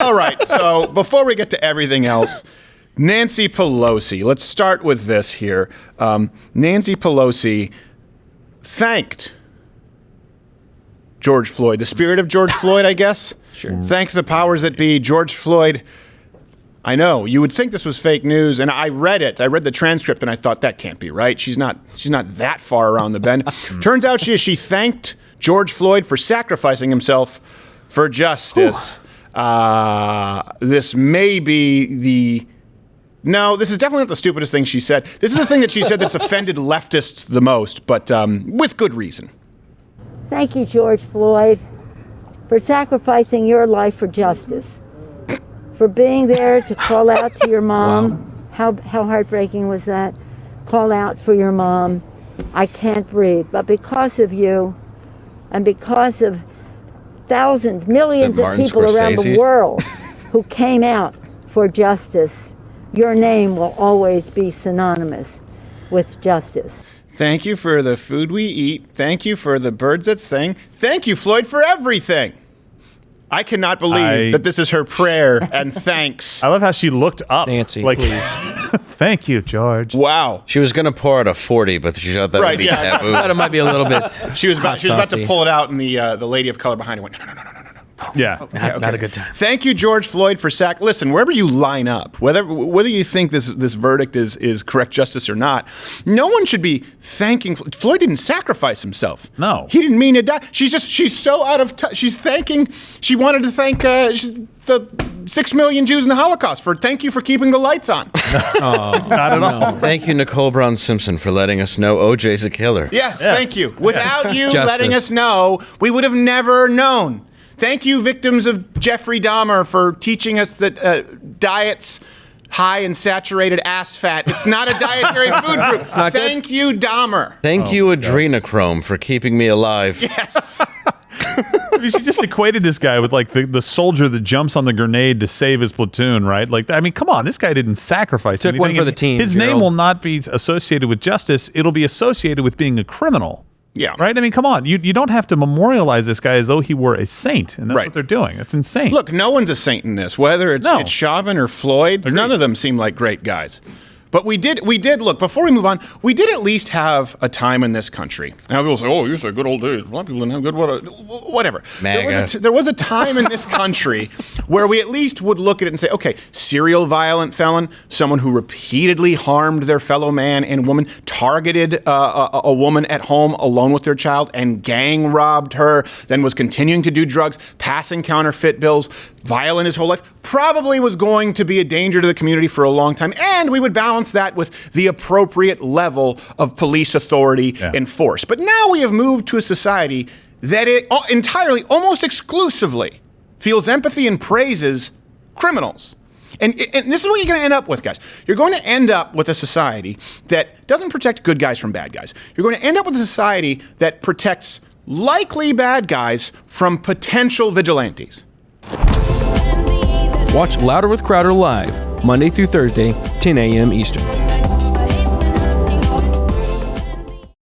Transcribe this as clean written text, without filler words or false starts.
All right, so before we get to everything else, Nancy Pelosi. Let's start with this here. Nancy Pelosi thanked George Floyd, the spirit of George Floyd, I guess. Sure. Thanked the powers that be. George Floyd. I know you would think this was fake news, and I read it. I read the transcript, and I thought that can't be right. She's not that far around the bend. Turns out she is. She thanked George Floyd for sacrificing himself for justice. This may be this is definitely not the stupidest thing she said. This is the thing that she said that's offended leftists the most, but with good reason. Thank you, George Floyd, for sacrificing your life for justice, for being there to call out to your mom. Wow. How heartbreaking was that? Call out for your mom. I can't breathe. But because of you, and because of thousands, millions of people around the world who came out for justice, your name will always be synonymous with justice. Thank you for the food we eat. Thank you for the birds that sing. Thank you, Floyd, for everything. I cannot believe that this is her prayer and thanks. I love how she looked up. Nancy, please. Thank you, George. Wow. She was going to pour out a 40, but she thought that would be taboo. I thought it might be a little bit. She was about to pull it out, and the lady of color behind her went, no. Yeah. Okay. Not a good time. Thank you, George Floyd, for Listen, wherever you line up, whether you think this verdict is correct justice or not, no one should be thanking Floyd. Didn't sacrifice himself. No. He didn't mean to die. She's so out of touch. She wanted to thank the 6 million Jews in the Holocaust thank you for keeping the lights on. Not at all. Thank you, Nicole Brown Simpson, for letting us know OJ's a killer. Yes, thank you. Without you Justice. letting us know, we would have never known. Thank you, victims of Jeffrey Dahmer, for teaching us that diets high in saturated ass fat. It's not a dietary food group. Thank you, Dahmer. Thank you, Adrenochrome, for keeping me alive. Yes. I mean, she just equated this guy with like the soldier that jumps on the grenade to save his platoon, right? Like, I mean, come on, this guy didn't sacrifice Took anything. one for the team. His name will not be associated with justice. It'll be associated with being a criminal. Yeah. Right? I mean, come on. You don't have to memorialize this guy as though he were a saint. And that's what they're doing. That's insane. Look, no one's a saint in this. Whether it's Chauvin or Floyd, none of them seem like great guys. But we did look, before we move on, we did at least have a time in this country. Now people say, oh, you say good old days. A lot of people didn't have good, whatever. There was a time in this country where we at least would look at it and say, okay, serial violent felon, someone who repeatedly harmed their fellow man and woman, targeted a woman at home alone with their child and gang robbed her, then was continuing to do drugs, passing counterfeit bills, violent his whole life, probably was going to be a danger to the community for a long time. And we would balance that with the appropriate level of police authority and force. But now we have moved to a society that it entirely, almost exclusively, feels empathy and praises criminals. And this is what you're going to end up with, guys. You're going to end up with a society that doesn't protect good guys from bad guys. You're going to end up with a society that protects likely bad guys from potential vigilantes. Watch Louder with Crowder live, Monday through Thursday, 10 a.m. Eastern.